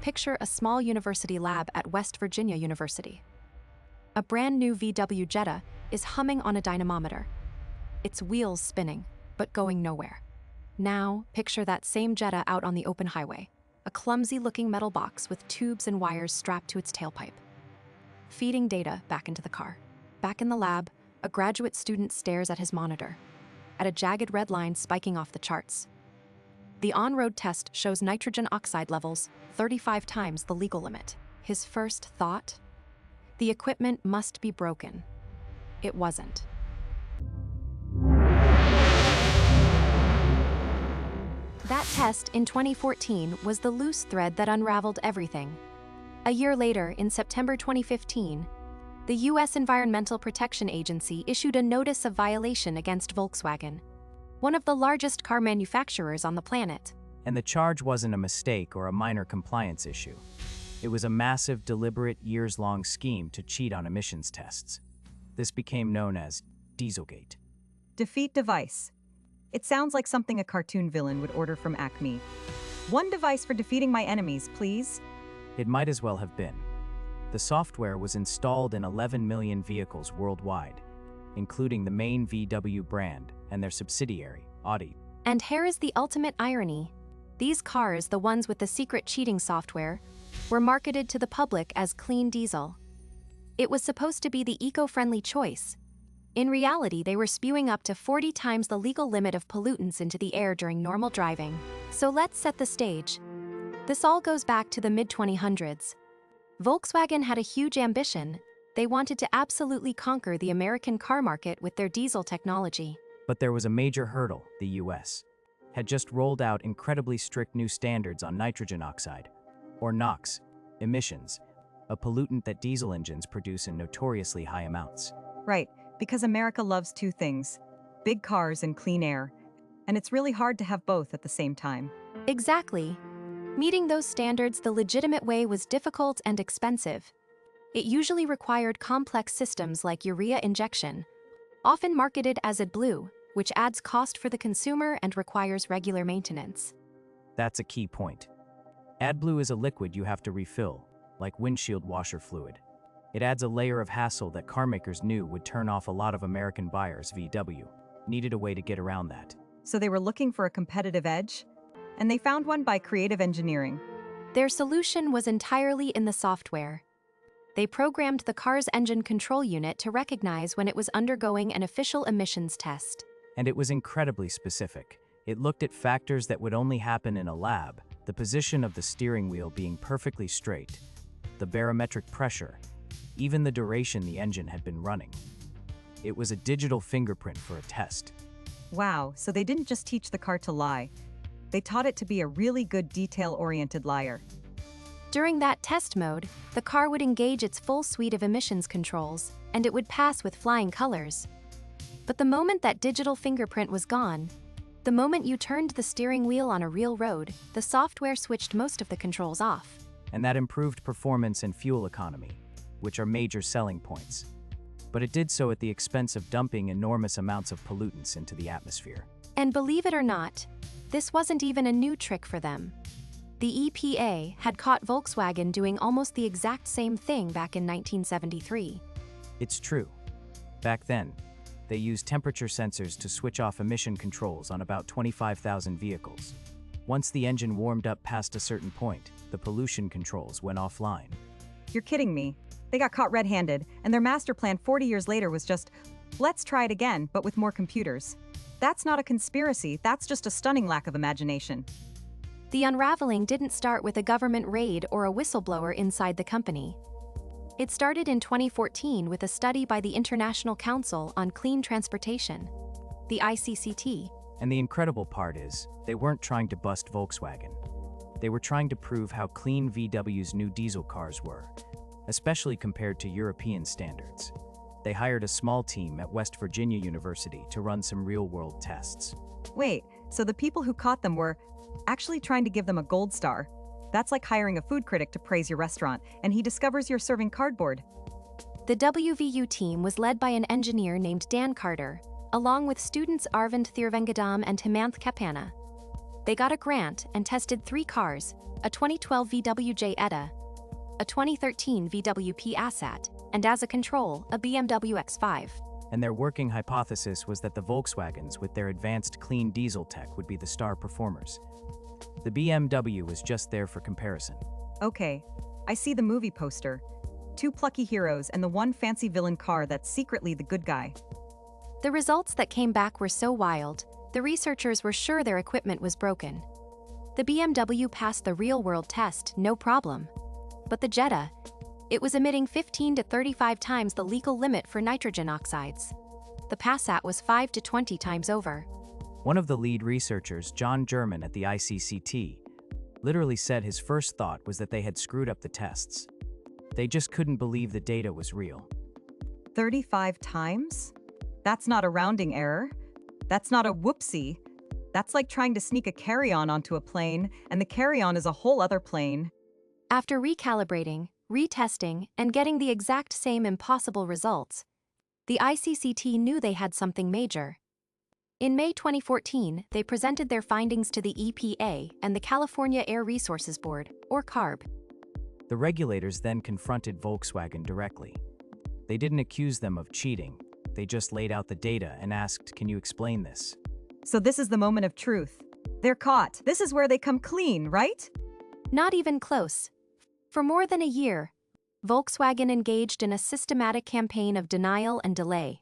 Picture a small university lab at West Virginia University. A brand new VW Jetta is humming on a dynamometer. Its wheels spinning, but going nowhere. Now, picture that same Jetta out on the open highway, a clumsy-looking metal box with tubes and wires strapped to its tailpipe. Feeding data back into the car. Back in the lab, a graduate student stares at his monitor, at a jagged red line spiking off the charts. The on-road test shows nitrogen oxide levels 35 times the legal limit. His first thought? The equipment must be broken. It wasn't. That test in 2014 was the loose thread that unraveled everything. A year later, in September 2015, the U.S. Environmental Protection Agency issued a notice of violation against Volkswagen, one of the largest car manufacturers on the planet. And the charge wasn't a mistake or a minor compliance issue. It was a massive, deliberate, years-long scheme to cheat on emissions tests. This became known as Dieselgate. Defeat device. It sounds like something a cartoon villain would order from Acme. One device for defeating my enemies, please. It might as well have been. The software was installed in 11 million vehicles worldwide, including the main VW brand and their subsidiary, Audi. And here is the ultimate irony. These cars, the ones with the secret cheating software, were marketed to the public as clean diesel. It was supposed to be the eco-friendly choice. In reality, they were spewing up to 40 times the legal limit of pollutants into the air during normal driving. So let's set the stage. This all goes back to the mid-2000s. Volkswagen had a huge ambition. They wanted to absolutely conquer the American car market with their diesel technology. But there was a major hurdle. The US had just rolled out incredibly strict new standards on nitrogen oxide, or NOx, emissions, a pollutant that diesel engines produce in notoriously high amounts. Right, because America loves two things: big cars and clean air. And it's really hard to have both at the same time. Exactly. Meeting those standards the legitimate way was difficult and expensive. It usually required complex systems like urea injection, often marketed as AdBlue, which adds cost for the consumer and requires regular maintenance. That's a key point. AdBlue is a liquid you have to refill, like windshield washer fluid. It adds a layer of hassle that carmakers knew would turn off a lot of American buyers. VW needed a way to get around that. So they were looking for a competitive edge? And they found one by creative engineering. Their solution was entirely in the software. They programmed the car's engine control unit to recognize when it was undergoing an official emissions test. And it was incredibly specific. It looked at factors that would only happen in a lab: the position of the steering wheel being perfectly straight, the barometric pressure, even the duration the engine had been running. It was a digital fingerprint for a test. Wow, so they didn't just teach the car to lie. They taught it to be a really good detail-oriented liar. During that test mode, the car would engage its full suite of emissions controls, and it would pass with flying colors. But the moment that digital fingerprint was gone, the moment you turned the steering wheel on a real road, the software switched most of the controls off. And that improved performance and fuel economy, which are major selling points. But it did so at the expense of dumping enormous amounts of pollutants into the atmosphere. And believe it or not, this wasn't even a new trick for them. The EPA had caught Volkswagen doing almost the exact same thing back in 1973. It's true. Back then, they used temperature sensors to switch off emission controls on about 25,000 vehicles. Once the engine warmed up past a certain point, the pollution controls went offline. You're kidding me. They got caught red-handed, and their master plan 40 years later was just, let's try it again, but with more computers. That's not a conspiracy, that's just a stunning lack of imagination. The unraveling didn't start with a government raid or a whistleblower inside the company. It started in 2014 with a study by the International Council on Clean Transportation, the ICCT. And the incredible part is, they weren't trying to bust Volkswagen. They were trying to prove how clean VW's new diesel cars were, especially compared to European standards. They hired a small team at West Virginia University to run some real-world tests. Wait, so the people who caught them were actually trying to give them a gold star? That's like hiring a food critic to praise your restaurant, and he discovers you're serving cardboard. The WVU team was led by an engineer named Dan Carter, along with students Arvind Thirvengadam and Himanth Kapana. they got a grant and tested 3 cars, a 2012 VW Jetta, a 2013 VW Passat, and as a control, a BMW X5. And their working hypothesis was that the Volkswagens, with their advanced clean diesel tech, would be the star performers. The BMW was just there for comparison. Okay, I see the movie poster. 2 plucky heroes and the one fancy villain car that's secretly the good guy. The results that came back were so wild, the researchers were sure their equipment was broken. The BMW passed the real-world test, no problem. But the Jetta, it was emitting 15 to 35 times the legal limit for nitrogen oxides. The Passat was 5 to 20 times over. One of the lead researchers, John German at the ICCT, literally said his first thought was that they had screwed up the tests. They just couldn't believe the data was real. 35 times? That's not a rounding error. That's not a whoopsie. That's like trying to sneak a carry-on onto a plane, and the carry-on is a whole other plane. After recalibrating, retesting, and getting the exact same impossible results, the ICCT knew they had something major. In May 2014, they presented their findings to the EPA and the California Air Resources Board, or CARB. The regulators then confronted Volkswagen directly. They didn't accuse them of cheating. They just laid out the data and asked, "Can you explain this?" So this is the moment of truth. They're caught. This is where they come clean, right? Not even close. For more than a year, Volkswagen engaged in a systematic campaign of denial and delay.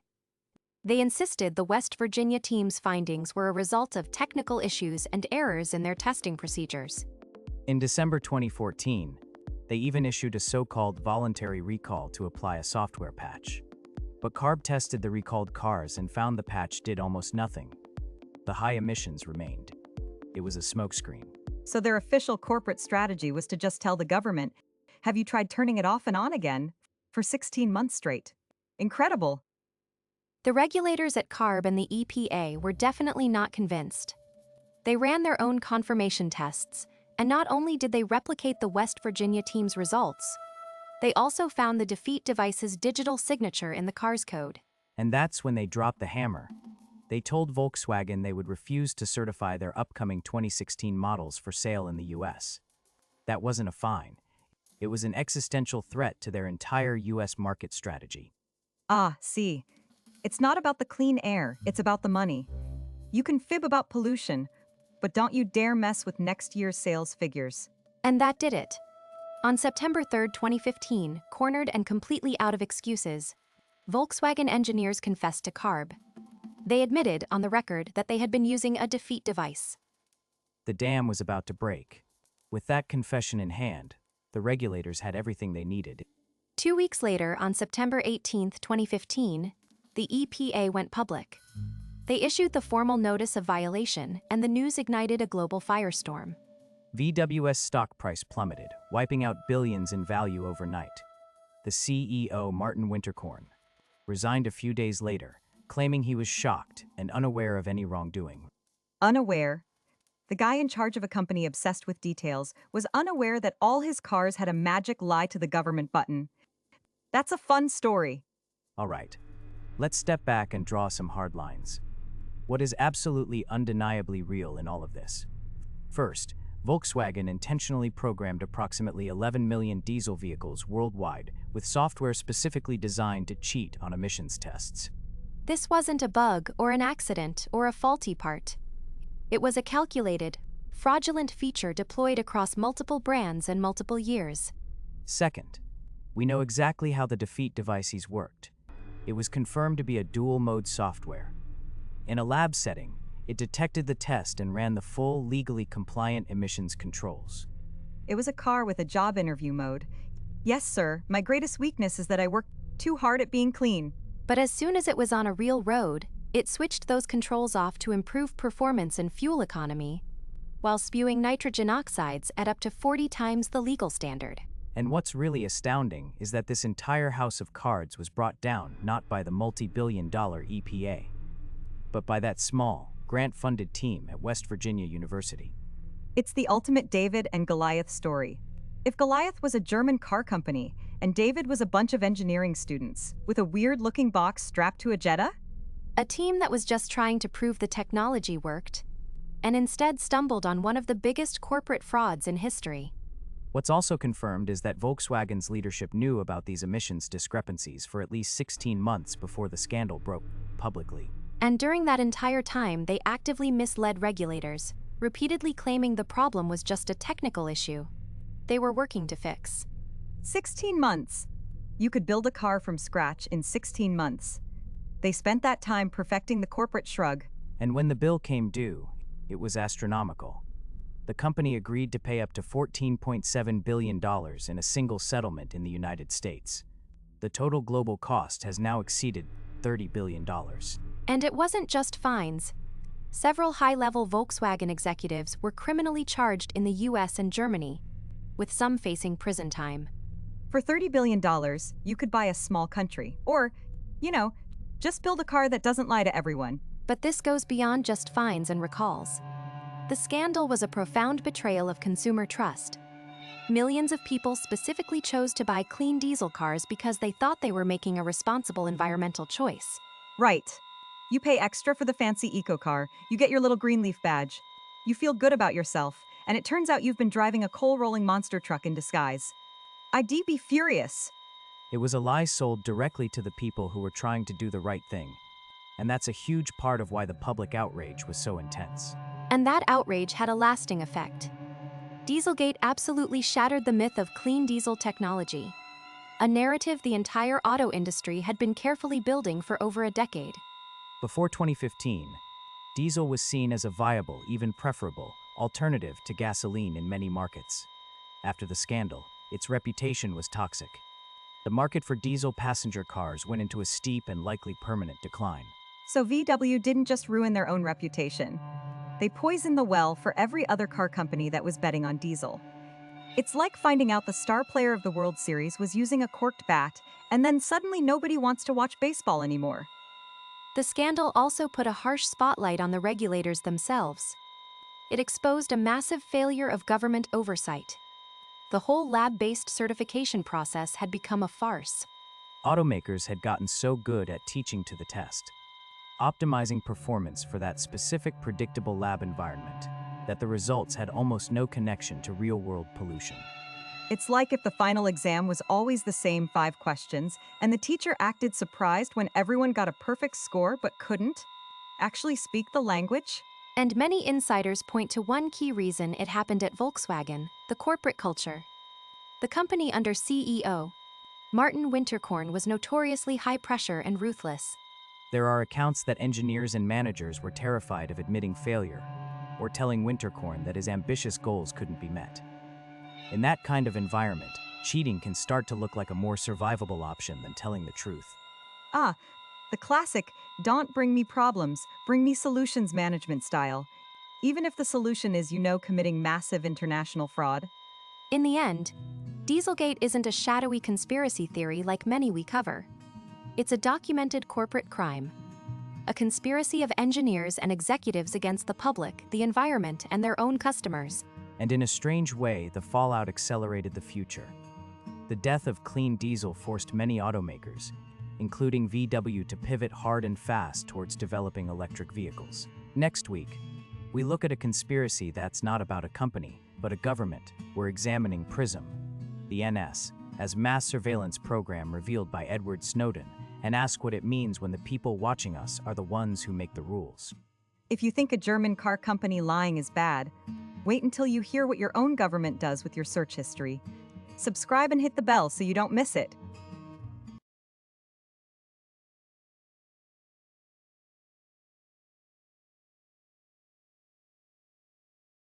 They insisted the West Virginia team's findings were a result of technical issues and errors in their testing procedures. In December 2014, they even issued a so-called voluntary recall to apply a software patch. But CARB tested the recalled cars and found the patch did almost nothing. The high emissions remained. It was a smokescreen. So their official corporate strategy was to just tell the government, "Have you tried turning it off and on again?" For 16 months straight. Incredible. The regulators at CARB and the EPA were definitely not convinced. They ran their own confirmation tests, and not only did they replicate the West Virginia team's results, they also found the defeat device's digital signature in the car's code. And that's when they dropped the hammer. They told Volkswagen they would refuse to certify their upcoming 2016 models for sale in the US. That wasn't a fine. It was an existential threat to their entire US market strategy. See. It's not about the clean air, it's about the money. You can fib about pollution, but don't you dare mess with next year's sales figures. And that did it. On September 3, 2015, cornered and completely out of excuses, Volkswagen engineers confessed to CARB. They admitted on the record that they had been using a defeat device. The dam was about to break. With that confession in hand, the regulators had everything they needed. 2 weeks later, on September 18, 2015, the EPA went public. They issued the formal notice of violation, and the news ignited a global firestorm. VW's stock price plummeted, wiping out billions in value overnight. The CEO, Martin Winterkorn, resigned a few days later, claiming he was shocked and unaware of any wrongdoing. Unaware? The guy in charge of a company obsessed with details was unaware that all his cars had a magic lie to the government button. That's a fun story. All right, let's step back and draw some hard lines. What is absolutely undeniably real in all of this? First, Volkswagen intentionally programmed approximately 11 million diesel vehicles worldwide with software specifically designed to cheat on emissions tests. This wasn't a bug or an accident or a faulty part. It was a calculated, fraudulent feature deployed across multiple brands and multiple years. Second, we know exactly how the defeat devices worked. It was confirmed to be a dual-mode software. In a lab setting, it detected the test and ran the full, legally compliant emissions controls. It was a car with a job interview mode. Yes, sir, my greatest weakness is that I work too hard at being clean. But as soon as it was on a real road, it switched those controls off to improve performance and fuel economy, while spewing nitrogen oxides at up to 40 times the legal standard. And what's really astounding is that this entire house of cards was brought down not by the multi-billion-dollar EPA, but by that small, grant-funded team at West Virginia University. It's the ultimate David and Goliath story. If Goliath was a German car company, and David was a bunch of engineering students, with a weird-looking box strapped to a Jetta? A team that was just trying to prove the technology worked, and instead stumbled on one of the biggest corporate frauds in history. What's also confirmed is that Volkswagen's leadership knew about these emissions discrepancies for at least 16 months before the scandal broke publicly. And during that entire time, they actively misled regulators, repeatedly claiming the problem was just a technical issue they were working to fix. 16 months. You could build a car from scratch in 16 months. They spent that time perfecting the corporate shrug. And when the bill came due, it was astronomical. The company agreed to pay up to $14.7 billion in a single settlement in the United States. The total global cost has now exceeded $30 billion. And it wasn't just fines. Several high-level Volkswagen executives were criminally charged in the US and Germany, with some facing prison time. For $30 billion, you could buy a small country. Or, just build a car that doesn't lie to everyone. But this goes beyond just fines and recalls. The scandal was a profound betrayal of consumer trust. Millions of people specifically chose to buy clean diesel cars because they thought they were making a responsible environmental choice. Right. You pay extra for the fancy eco car, you get your little green leaf badge. You feel good about yourself, and it turns out you've been driving a coal-rolling monster truck in disguise. I'd be furious. It was a lie sold directly to the people who were trying to do the right thing. And that's a huge part of why the public outrage was so intense. And that outrage had a lasting effect. Dieselgate absolutely shattered the myth of clean diesel technology, a narrative the entire auto industry had been carefully building for over a decade. Before 2015, diesel was seen as a viable, even preferable, alternative to gasoline in many markets. After the scandal, its reputation was toxic. The market for diesel passenger cars went into a steep and likely permanent decline. So VW didn't just ruin their own reputation. They poisoned the well for every other car company that was betting on diesel. It's like finding out the star player of the World Series was using a corked bat, and then suddenly nobody wants to watch baseball anymore. The scandal also put a harsh spotlight on the regulators themselves. It exposed a massive failure of government oversight. The whole lab-based certification process had become a farce. Automakers had gotten so good at teaching to the test, optimizing performance for that specific predictable lab environment, that the results had almost no connection to real-world pollution. It's like if the final exam was always the same 5 questions, and the teacher acted surprised when everyone got a perfect score but couldn't actually speak the language. And many insiders point to one key reason it happened at Volkswagen: the corporate culture. The company under CEO Martin Winterkorn was notoriously high-pressure and ruthless. There are accounts that engineers and managers were terrified of admitting failure, or telling Winterkorn that his ambitious goals couldn't be met. In that kind of environment, cheating can start to look like a more survivable option than telling the truth. The classic, don't bring me problems, bring me solutions management style. Even if the solution is, committing massive international fraud. In the end, Dieselgate isn't a shadowy conspiracy theory like many we cover. It's a documented corporate crime. A conspiracy of engineers and executives against the public, the environment, and their own customers. And in a strange way, the fallout accelerated the future. The death of clean diesel forced many automakers, including VW, to pivot hard and fast towards developing electric vehicles. Next week, we look at a conspiracy that's not about a company, but a government. We're examining PRISM, the NS, as mass surveillance program revealed by Edward Snowden, and ask what it means when the people watching us are the ones who make the rules. If you think a German car company lying is bad, wait until you hear what your own government does with your search history. Subscribe and hit the bell so you don't miss it.